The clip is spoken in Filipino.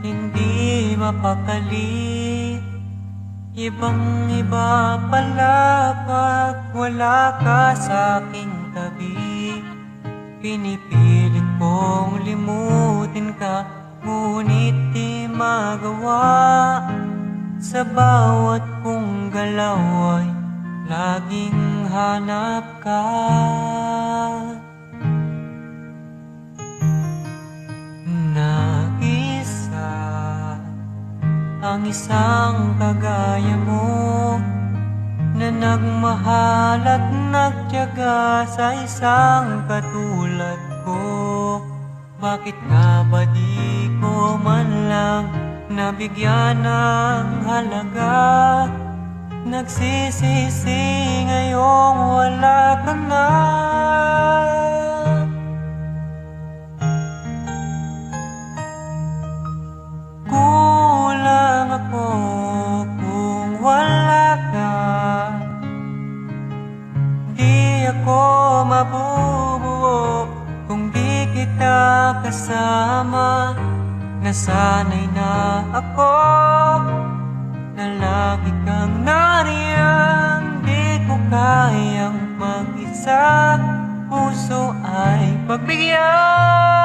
hindi mapakali. Ibang iba pala pag wala ka sa aking tabi. Pinipilit kong limutin ka, ngunit di magawa. Sa bawat kong galaw ay laging hanap ka. Nag-isa ang isang kagaya mo, na nagmahal at nagtiyaga sa isang katulad ko. Bakit nga ba di ko man lang nabigyan ng halaga? Nagsisisi ngayong wala ka na. Kulang ako kung wala ka. Di ako mabubuo kung di kita kasama. Nasanay na ako na lagi kang nariyan. Di ko kayang mag-isa, puso ay pagbigyan.